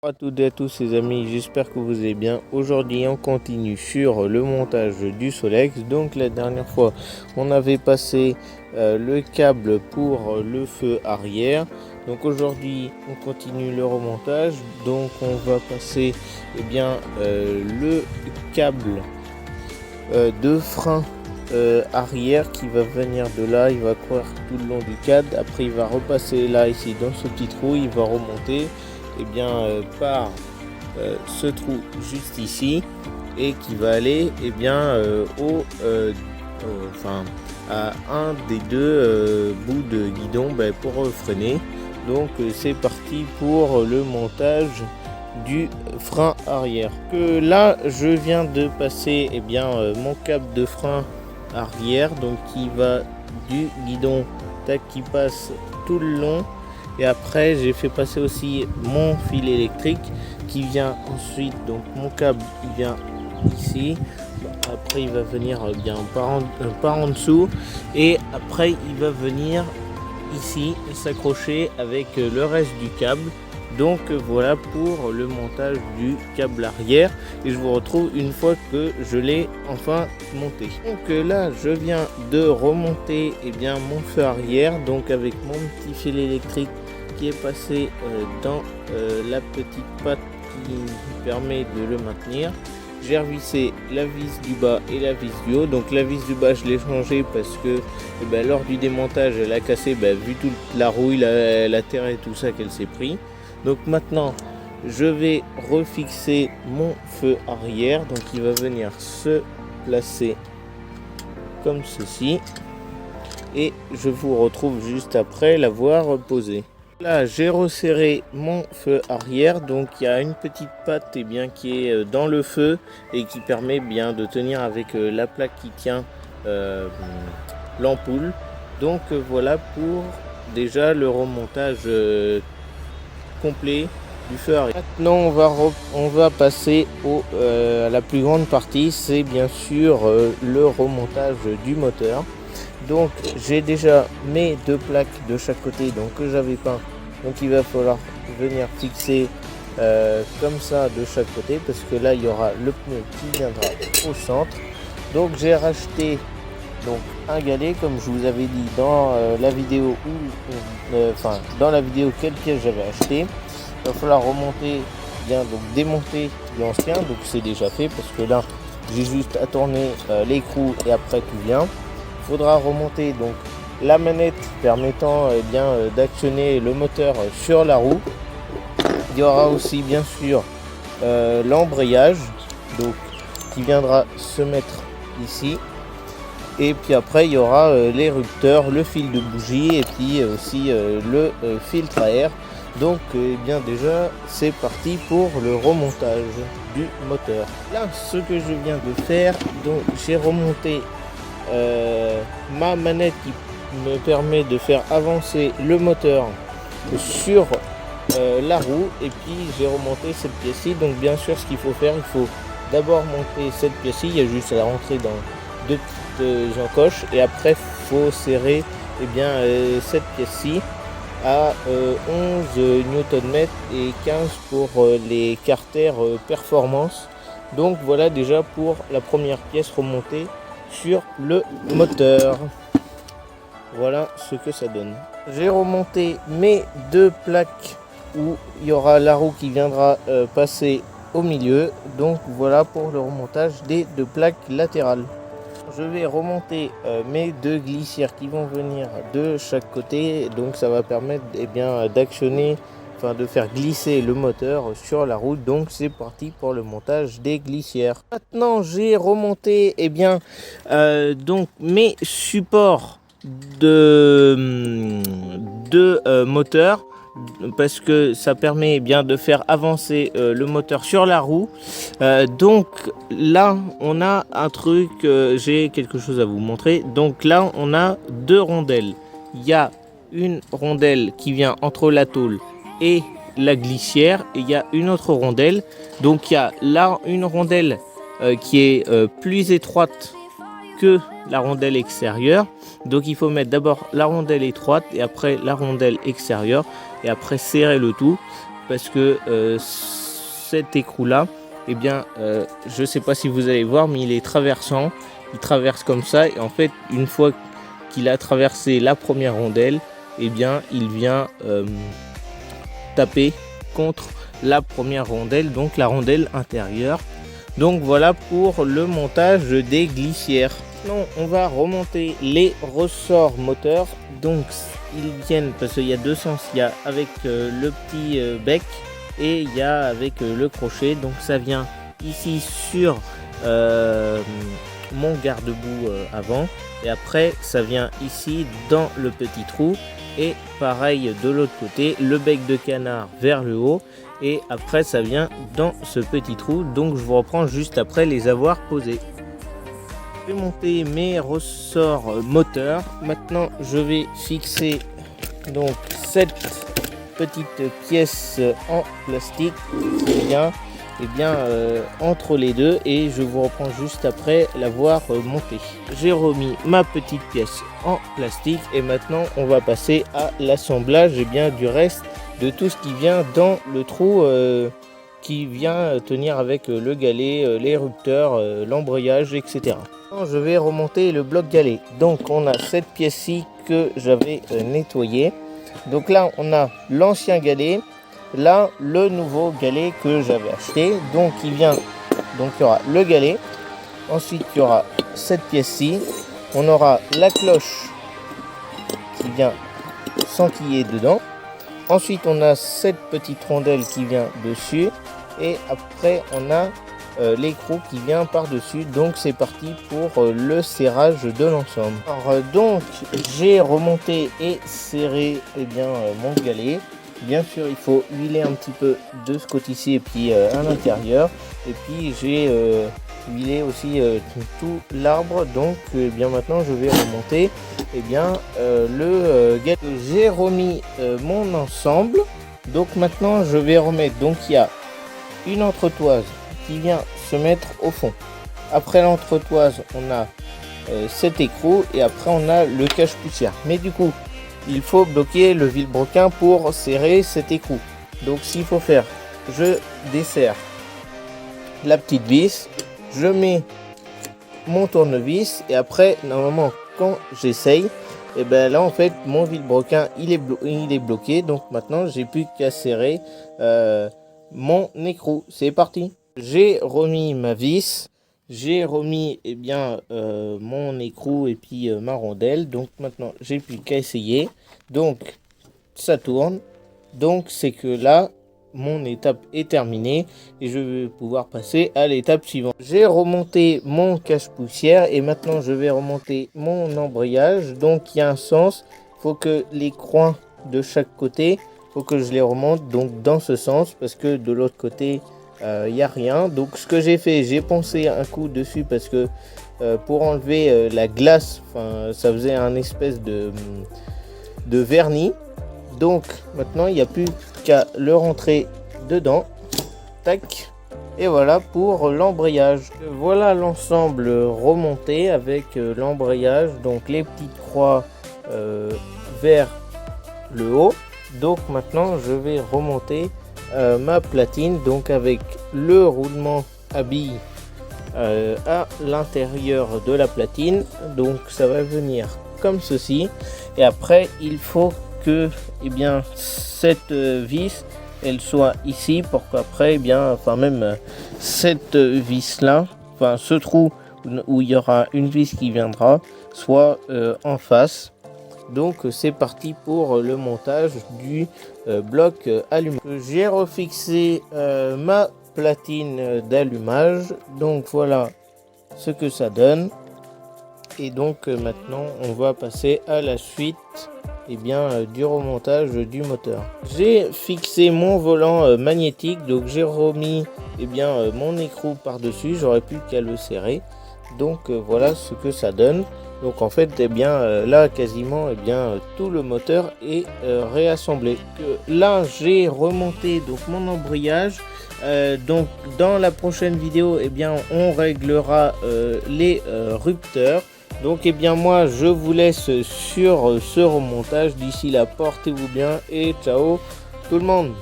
Bonjour à toutes et à tous les amis, j'espère que vous allez bien. Aujourd'hui on continue sur le montage du Solex. Donc la dernière fois on avait passé le câble pour le feu arrière. Donc aujourd'hui on continue le remontage. Donc on va passer le câble de frein arrière qui va venir de là, il va courir tout le long du câble. Après il va repasser là ici dans ce petit trou, il va remonter par ce trou juste ici et qui va aller à un des deux bouts de guidon pour freiner. Donc c'est parti pour le montage du frein arrière. Que là je viens de passer mon câble de frein arrière, donc qui va du guidon qui passe tout le long. Et après j'ai fait passer aussi mon fil électrique qui vient ensuite, donc mon câble il vient ici, après il va venir par en dessous et après il va venir ici s'accrocher avec le reste du câble. Donc voilà pour le montage du câble arrière et je vous retrouve une fois que je l'ai enfin monté. Donc là je viens de remonter mon feu arrière, donc avec mon petit fil électrique qui est passé dans la petite patte qui permet de le maintenir. J'ai revissé la vis du bas et la vis du haut. Donc la vis du bas je l'ai changée parce que lors du démontage elle a cassé, vu toute la rouille, la terre et tout ça qu'elle s'est pris. Donc maintenant je vais refixer mon feu arrière, donc il va venir se placer comme ceci et je vous retrouve juste après l'avoir posé. Là j'ai resserré mon feu arrière, donc il y a une petite patte qui est dans le feu et qui permet de tenir avec la plaque qui tient l'ampoule. Donc voilà pour déjà le remontage complet du feu arrière. Maintenant on va passer à la plus grande partie, c'est bien sûr le remontage du moteur. Donc j'ai déjà mes deux plaques de chaque côté donc que j'avais peint, donc il va falloir venir fixer comme ça de chaque côté parce que là il y aura le pneu qui viendra au centre. Donc j'ai racheté un galet comme je vous avais dit dans la vidéo dans la vidéo quelle pièce j'avais acheté. Il va falloir remonter démonter l'ancien, donc c'est déjà fait parce que là j'ai juste à tourner l'écrou et après tout vient. Il faudra remonter donc la manette permettant d'actionner le moteur sur la roue. Il y aura aussi bien sûr l'embrayage donc qui viendra se mettre ici. Et puis après il y aura l'érupteur, le fil de bougie et puis aussi le filtre à air. Donc déjà c'est parti pour le remontage du moteur. Là ce que je viens de faire, donc j'ai remonté ma manette qui me permet de faire avancer le moteur sur la roue, et puis j'ai remonté cette pièce-ci. Donc bien sûr ce qu'il faut faire, il faut d'abord monter cette pièce-ci, il y a juste à la rentrer dans deux petites encoches et après il faut serrer cette pièce-ci à 11 Nm et 15 pour les carters performance. Donc voilà déjà pour la première pièce remontée sur le moteur. Voilà ce que ça donne. J'ai remonté mes deux plaques où il y aura la roue qui viendra passer au milieu. Donc voilà pour le remontage des deux plaques latérales. Je vais remonter mes deux glissières qui vont venir de chaque côté, donc ça va permettre d'actionner, de faire glisser le moteur sur la route. Donc c'est parti pour le montage des glissières. Maintenant j'ai remonté donc mes supports de moteur parce que ça permet de faire avancer le moteur sur la roue. Donc là on a un truc, j'ai quelque chose à vous montrer. Donc là on a deux rondelles. Il y a une rondelle qui vient entre la tôle et la glissière et il y a une autre rondelle. Donc il y a là une rondelle qui est plus étroite que la rondelle extérieure. Donc il faut mettre d'abord la rondelle étroite et après la rondelle extérieure et après serrer le tout parce que cet écrou là, eh bien je sais pas si vous allez voir, mais il est traversant, il traverse comme ça, et en fait une fois qu'il a traversé la première rondelle, eh bien il vient taper contre la première rondelle, donc la rondelle intérieure. Donc voilà pour le montage des glissières. Non, on va remonter les ressorts moteurs. Donc ils viennent, parce qu'il y a deux sens, il y a avec le petit bec et il y a avec le crochet. Donc ça vient ici sur mon garde-boue avant, et après ça vient ici dans le petit trou, et pareil de l'autre côté, le bec de canard vers le haut, et après ça vient dans ce petit trou. Donc je vous reprends juste après les avoir posés. Je vais monter mes ressorts moteurs. Maintenant je vais fixer donc cette petite pièce en plastique qui vient entre les deux, et je vous reprends juste après l'avoir montée. J'ai remis ma petite pièce en plastique, et maintenant on va passer à l'assemblage du reste de tout ce qui vient dans le trou qui vient tenir avec le galet, les rupteurs, l'embrayage, etc. Je vais remonter le bloc galet. Donc on a cette pièce-ci que j'avais nettoyée. Donc là on a l'ancien galet, là le nouveau galet que j'avais acheté. Donc il y aura le galet, ensuite il y aura cette pièce-ci, on aura la cloche qui vient s'enquiller dedans. Ensuite on a cette petite rondelle qui vient dessus, et après on a l'écrou qui vient par dessus. Donc c'est parti pour le serrage de l'ensemble. Donc j'ai remonté et serré mon galet. Bien sûr il faut huiler un petit peu de ce côté-ci et puis à l'intérieur, et puis j'ai huilé aussi tout l'arbre. Donc maintenant je vais remonter le galet. J'ai remis mon ensemble. Donc maintenant je vais remettre, donc il y a une entretoise qui vient se mettre au fond. Après l'entretoise on a cet écrou, et après on a le cache-poussière. Mais du coup il faut bloquer le vilebrequin pour serrer cet écrou. Donc s'il faut faire, je desserre la petite vis, je mets mon tournevis, et après normalement quand j'essaye, et là en fait mon vilebrequin il est bloqué. Donc maintenant j'ai plus qu'à serrer mon écrou. C'est parti. J'ai remis ma vis, j'ai remis mon écrou et puis ma rondelle. Donc maintenant j'ai plus qu'à essayer. Donc ça tourne, donc c'est que là mon étape est terminée et je vais pouvoir passer à l'étape suivante. J'ai remonté mon cache-poussière, et maintenant je vais remonter mon embrayage. Donc il y a un sens, faut que les coins de chaque côté, faut que je les remonte donc dans ce sens, parce que de l'autre côté il n'y a rien. Donc ce que j'ai fait, j'ai poncé un coup dessus parce que pour enlever la glace, ça faisait un espèce de vernis. Donc maintenant il n'y a plus qu'à le rentrer dedans, tac, et voilà pour l'embrayage. Voilà l'ensemble remonté avec l'embrayage, donc les petites croix vers le haut. Donc maintenant je vais remonter ma platine, donc avec le roulement à billes à l'intérieur de la platine. Donc ça va venir comme ceci, et après il faut que cette vis elle soit ici, pour qu'après même cette vis là, ce trou où il y aura une vis qui viendra, soit en face. Donc c'est parti pour le montage du bloc allumage. J'ai refixé ma platine d'allumage, donc voilà ce que ça donne. Et donc maintenant on va passer à la suite du remontage du moteur. J'ai fixé mon volant magnétique, donc j'ai remis mon écrou par dessus, j'aurais plus qu'à le serrer. Donc voilà ce que ça donne. Donc en fait là quasiment tout le moteur est réassemblé. Là j'ai remonté donc mon embrayage. Donc dans la prochaine vidéo on réglera les rupteurs. Donc moi je vous laisse sur ce remontage. D'ici là, portez-vous bien et ciao tout le monde.